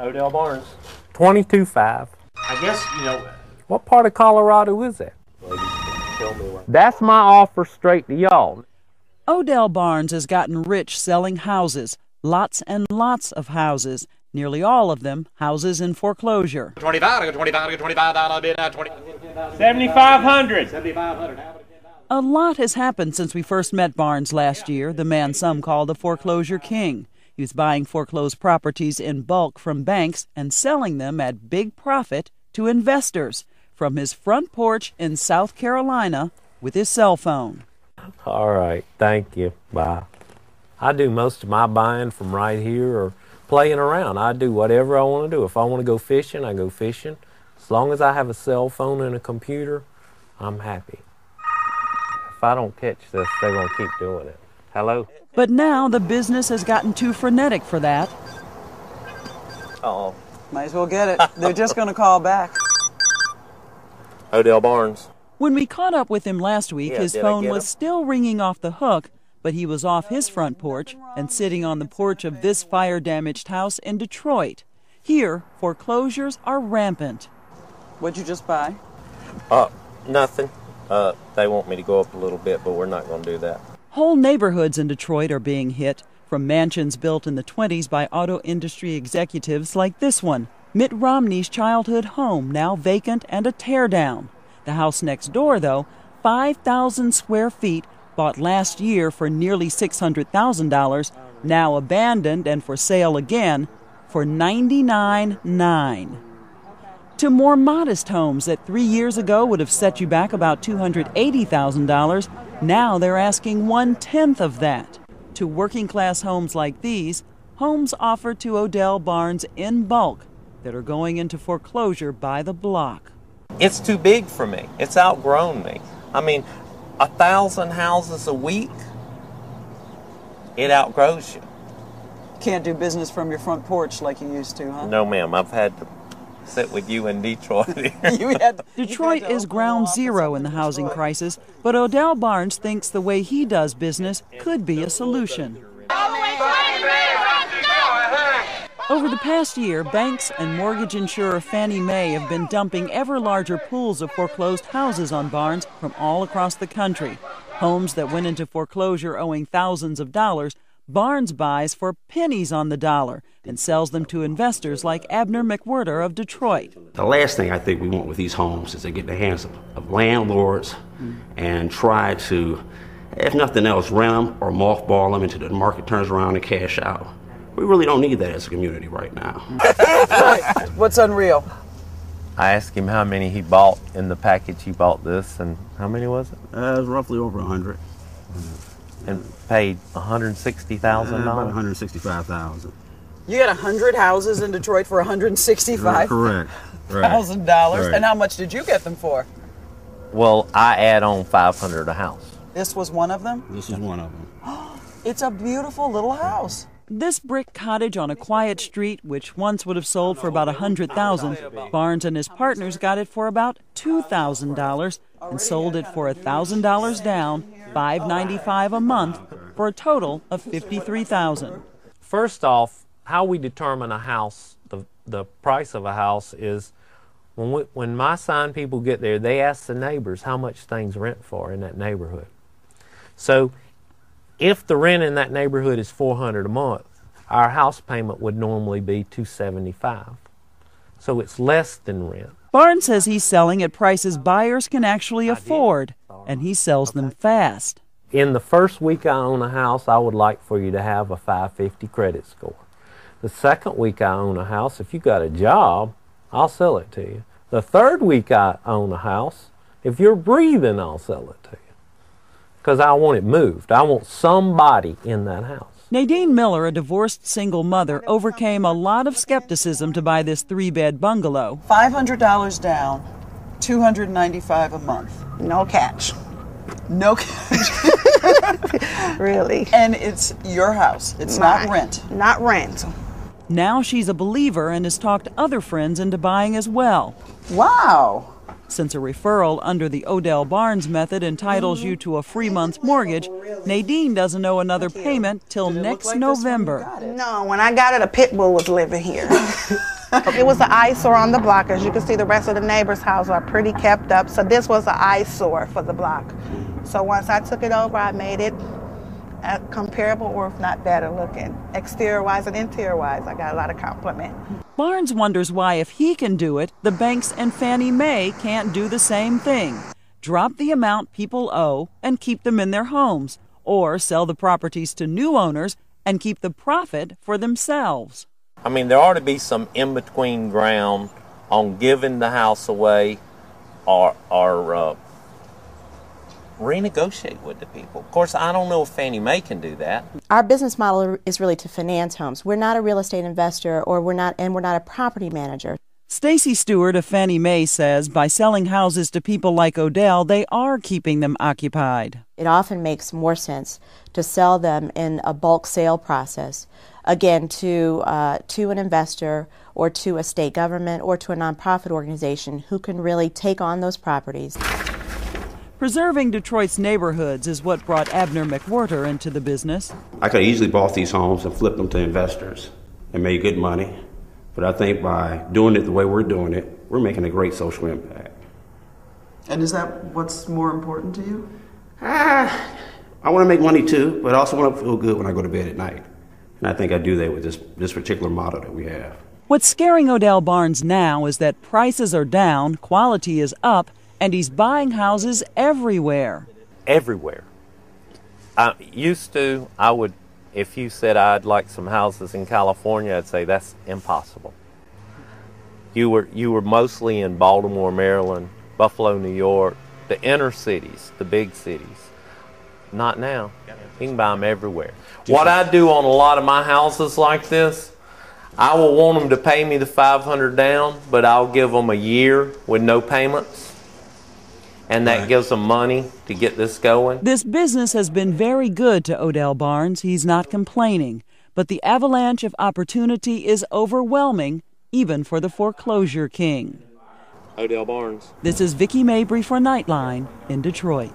Odell Barnes. 22.5. I guess, you know. What part of Colorado is that? That's my offer straight to y'all. Odell Barnes has gotten rich selling houses, lots and lots of houses, nearly all of them houses in foreclosure. 7,500. A lot has happened since we first met Barnes last year, the man some call the foreclosure king. He was buying foreclosed properties in bulk from banks and selling them at big profit to investors from his front porch in South Carolina with his cell phone. All right, thank you. Bye. I do most of my buying from right here or playing around. I do whatever I want to do. If I want to go fishing, I go fishing. As long as I have a cell phone and a computer, I'm happy. If I don't catch this, they're going to keep doing it. Hello? But now the business has gotten too frenetic for that. Uh-oh. Might as well get it. They're just going to call back. Odell Barnes. When we caught up with him last week, his phone was still ringing off the hook, but he was off his front porch and sitting on the porch of this fire-damaged house in Detroit. Here, foreclosures are rampant. What'd you just buy? Nothing. They want me to go up a little bit, but we're not going to do that. Whole neighborhoods in Detroit are being hit, from mansions built in the 20s by auto industry executives like this one, Mitt Romney's childhood home, now vacant and a teardown. The house next door, though, 5,000 square feet, bought last year for nearly $600,000, now abandoned and for sale again for $99,900. To more modest homes that 3 years ago would have set you back about $280,000, now they're asking 1/10 of that. To working-class homes like these, homes offered to Odell Barnes in bulk that are going into foreclosure by the block. It's too big for me. It's outgrown me. I mean, 1,000 houses a week, it outgrows you. Can't do business from your front porch like you used to, huh? No, ma'am. I've had to sit with you in Detroit. Detroit is ground zero in the housing crisis, but Odell Barnes thinks the way he does business could be a solution. Over the past year, banks and mortgage insurer Fannie Mae have been dumping ever larger pools of foreclosed houses on Barnes from all across the country. Homes that went into foreclosure owing thousands of dollars, Barnes buys for pennies on the dollar and sells them to investors like Abner McWhirter of Detroit. The last thing I think we want with these homes is to get in the hands of landlords and try to, if nothing else, rent them or mothball them until the market turns around and cash out. We really don't need that as a community right now. What's unreal? I asked him how many he bought in the package. He bought this, and how many was it? It was roughly over 100. Mm-hmm. And paid $160,000? About $165,000. You got 100 houses in Detroit for $165,000? Correct. Right. And how much did you get them for? Well, I add on $500 a house. This was one of them? This is one of them. It's a beautiful little house. This brick cottage on a quiet street, which once would have sold for about $100,000, Barnes and his partners got it for about $2,000 and sold it for $1,000 down, $595 a month, for a total of $53,000. First off, how we determine a house, the price of a house, is when my sign people get there, they ask the neighbors how much things rent for in that neighborhood. So if the rent in that neighborhood is $400 a month, our house payment would normally be $275. So it's less than rent. Barnes says he's selling at prices buyers can actually afford, and he sells them fast. In the first week I own a house, I would like for you to have a 550 credit score. The second week I own a house, if you got a job, I'll sell it to you. The third week I own a house, if you're breathing, I'll sell it to you. Because I want it moved. I want somebody in that house. Nadine Miller, a divorced single mother, overcame a lot of skepticism to buy this 3-bed bungalow. $500 down, $295 a month. No catch. No catch. Really. And it's your house. It's not rent. Not rent. Now she's a believer and has talked other friends into buying as well. Wow. Since a referral under the Odell Barnes method entitles you to a free month's mortgage, Nadine doesn't owe another payment till next November. No, when I got it, a pit bull was living here. It was an eyesore on the block. As you can see, the rest of the neighbors' houses are pretty kept up, so this was an eyesore for the block. So once I took it over, I made it comparable, or if not better looking. Exterior-wise and interior-wise, I got a lot of compliment. Barnes wonders why, if he can do it, the banks and Fannie Mae can't do the same thing. Drop the amount people owe and keep them in their homes, or sell the properties to new owners and keep the profit for themselves. I mean, there ought to be some in-between ground on giving the house away or renegotiate with the people. Of course, I don't know if Fannie Mae can do that. Our business model is really to finance homes. We're not a real estate investor, or we're not a property manager. Stacy Stewart of Fannie Mae says by selling houses to people like Odell, they are keeping them occupied. It often makes more sense to sell them in a bulk sale process, again, to an investor or to a state government or to a nonprofit organization who can really take on those properties. Preserving Detroit's neighborhoods is what brought Abner McWhorter into the business. I could have easily bought these homes and flipped them to investors and made good money. But I think by doing it the way we're doing it, we're making a great social impact. And is that what's more important to you? I want to make money too, but I also want to feel good when I go to bed at night. And I think I do that with this particular model that we have. What's scaring Odell Barnes now is that prices are down, quality is up, and he's buying houses everywhere. Everywhere. I would, if you said I'd like some houses in California, I'd say that's impossible. You were mostly in Baltimore, Maryland, Buffalo, New York, the inner cities, the big cities. Not now. You can buy them everywhere. What I do on a lot of my houses like this, I will want them to pay me the $500 down, but I'll give them a year with no payments. And that gives them money to get this going. This business has been very good to Odell Barnes. He's not complaining. But the avalanche of opportunity is overwhelming, even for the foreclosure king. Odell Barnes. This is Vicki Mabry for Nightline in Detroit.